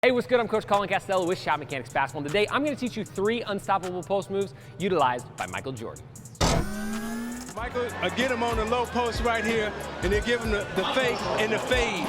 Hey, what's good? I'm Coach Colin Castello with Shotmechanics Basketball. And today, I'm going to teach you 3 unstoppable post moves utilized by Michael Jordan. Michael, get him on the low post right here, and then give him the fake and the fade.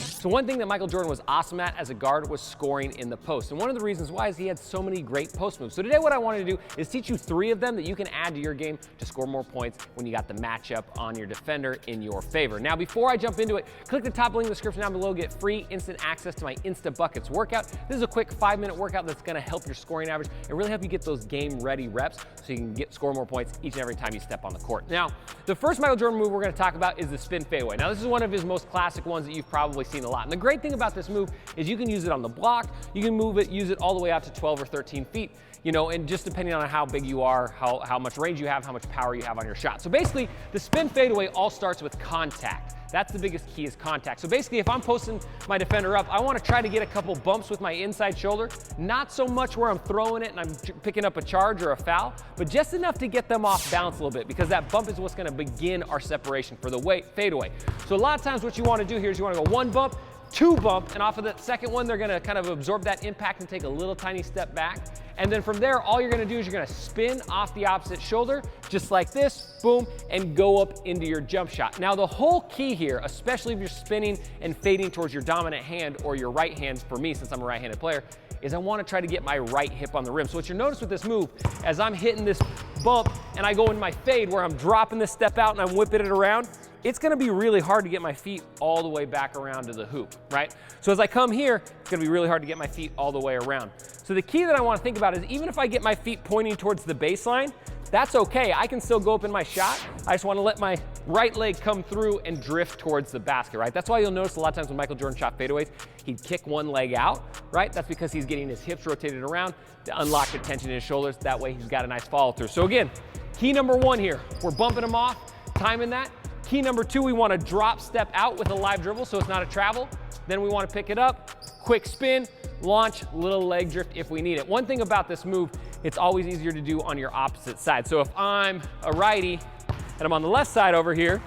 So one thing that Michael Jordan was awesome at as a guard was scoring in the post. And one of the reasons why is he had so many great post moves. So today what I wanted to do is teach you 3 of them that you can add to your game to score more points when you got the matchup on your defender in your favor. Now, before I jump into it, click the top link in the description down below, get free instant access to my Insta Buckets workout. This is a quick 5-minute workout that's gonna help your scoring average and really help you get those game-ready reps so you can score more points each and every time you step on the court. Now, the first Michael Jordan move we're gonna talk about is the spin fadeaway. Now, this is one of his most classic ones that you've probably seen a lot. And the great thing about this move is you can use it on the block, you can use it all the way out to 12 or 13 feet, you know, and just depending on how big you are, how much range you have, how much power you have on your shot. So basically, the spin fadeaway all starts with contact. That's the biggest key, is contact. So basically, if I'm posting my defender up, I want to try to get a couple bumps with my inside shoulder, not so much where I'm throwing it and I'm picking up a charge or a foul, but just enough to get them off balance a little bit, because that bump is what's going to begin our separation for the fadeaway. So a lot of times what you want to do here is you want to go 1 bump, 2 bump, and off of that second one, they're gonna kind of absorb that impact and take a little tiny step back. And then from there, all you're gonna do is you're gonna spin off the opposite shoulder, just like this, boom, and go up into your jump shot. Now, the whole key here, especially if you're spinning and fading towards your dominant hand or your right hand, for me, since I'm a right-handed player, is I wanna try to get my right hip on the rim. So what you'll notice with this move, as I'm hitting this bump and I go in my fade where I'm dropping this step out and I'm whipping it around, it's gonna be really hard to get my feet all the way back around to the hoop, right? So as I come here, it's gonna be really hard to get my feet all the way around. So the key that I wanna think about is, even if I get my feet pointing towards the baseline, that's okay. I can still go up in my shot. I just wanna let my right leg come through and drift towards the basket, right? That's why you'll notice a lot of times when Michael Jordan shot fadeaways, he'd kick one leg out, right? That's because he's getting his hips rotated around to unlock the tension in his shoulders. That way he's got a nice follow through. So again, key number 1 here, we're bumping him off, timing that. Key number 2, we want to drop step out with a live dribble, so it's not a travel. Then we want to pick it up, quick spin, launch, little leg drift if we need it. One thing about this move, it's always easier to do on your opposite side. So if I'm a righty and I'm on the left side over here,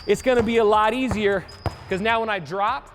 it's going to be a lot easier, because now when I drop,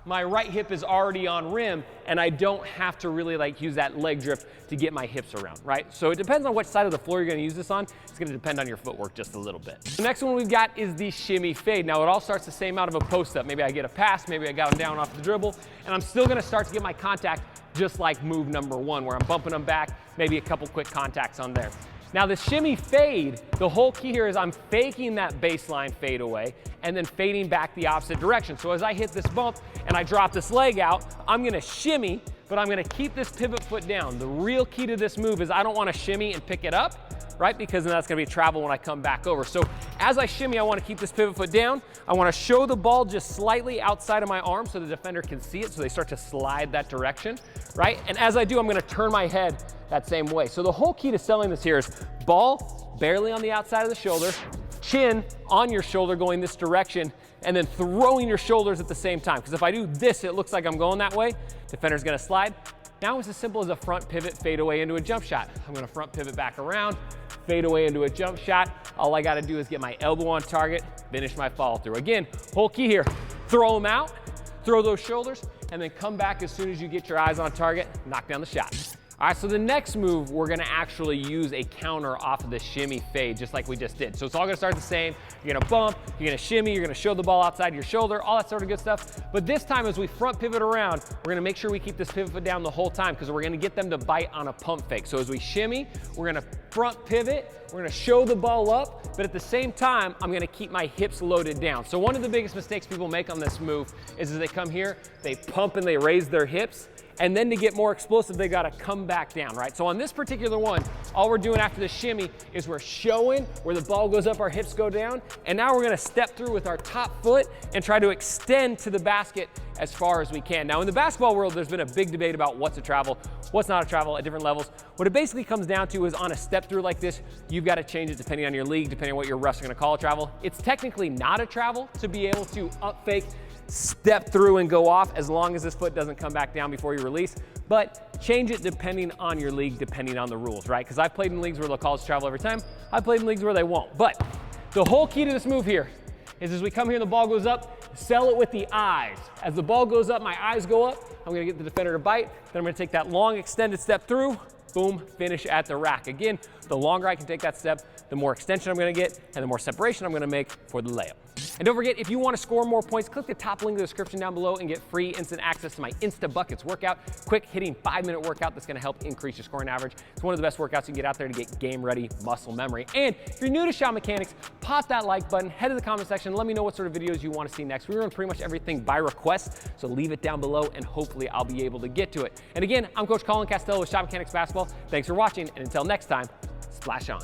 my right hip is already on rim and I don't have to really use that leg drift to get my hips around, right? So it depends on which side of the floor you're gonna use this on. It's gonna depend on your footwork just a little bit. The next one we've got is the shimmy fade. Now it all starts the same out of a post up. Maybe I get a pass, maybe I got him down off the dribble, and I'm still gonna start to get my contact just like move number 1, where I'm bumping them back, maybe a couple quick contacts on there. Now the shimmy fade, the whole key here is I'm faking that baseline fade away and then fading back the opposite direction. So as I hit this bump and I drop this leg out, I'm gonna shimmy, but I'm gonna keep this pivot foot down. The real key to this move is I don't wanna shimmy and pick it up, right? Because then that's gonna be travel when I come back over. So as I shimmy, I wanna keep this pivot foot down. I wanna show the ball just slightly outside of my arm so the defender can see it, so they start to slide that direction, right? And as I do, I'm gonna turn my head that same way. So the whole key to selling this here is ball barely on the outside of the shoulder, chin on your shoulder going this direction, and then throwing your shoulders at the same time. Because if I do this, it looks like I'm going that way. Defender's gonna slide. Now it's as simple as a front pivot, fade away into a jump shot. I'm gonna front pivot back around, fade away into a jump shot. All I gotta do is get my elbow on target, finish my follow through. Again, whole key here, throw them out, throw those shoulders, and then come back as soon as you get your eyes on target, knock down the shot. All right, so the next move, we're gonna actually use a counter off of the shimmy fade, just like we just did. So it's all gonna start the same. You're gonna bump, you're gonna shimmy, you're gonna show the ball outside your shoulder, all that sort of good stuff. But this time, as we front pivot around, we're gonna make sure we keep this pivot foot down the whole time, because we're gonna get them to bite on a pump fake. So as we shimmy, we're gonna front pivot, we're gonna show the ball up, but at the same time, I'm gonna keep my hips loaded down. So one of the biggest mistakes people make on this move is as they come here, they pump and they raise their hips, and then to get more explosive, they gotta come back down, right? So on this particular one, all we're doing after the shimmy is we're showing where the ball goes up, our hips go down, and now we're gonna step through with our top foot and try to extend to the basket as far as we can. Now in the basketball world, there's been a big debate about what's a travel, what's not a travel at different levels. What it basically comes down to is on a step through like this, you've got to change it depending on your league, depending on what your refs are gonna call a travel. It's technically not a travel to be able to up fake, step through and go off, as long as this foot doesn't come back down before you release. But change it depending on your league, depending on the rules, right? Because I've played in leagues where they'll call us travel every time. I've played in leagues where they won't. But the whole key to this move here is as we come here and the ball goes up, sell it with the eyes. As the ball goes up, my eyes go up. I'm gonna get the defender to bite. Then I'm gonna take that long extended step through, boom, finish at the rack. Again, the longer I can take that step, the more extension I'm gonna get and the more separation I'm gonna make for the layup. And don't forget, if you want to score more points, click the top link in the description down below and get free instant access to my Insta Buckets workout. Quick hitting 5-minute workout that's going to help increase your scoring average. It's one of the best workouts you can get out there to get game ready muscle memory. And if you're new to Shotmechanics, pop that like button, head to the comment section, and let me know what sort of videos you want to see next. We run pretty much everything by request, so leave it down below and hopefully I'll be able to get to it. And again, I'm Coach Colin Castello with Shotmechanics Basketball. Thanks for watching, and until next time, splash on.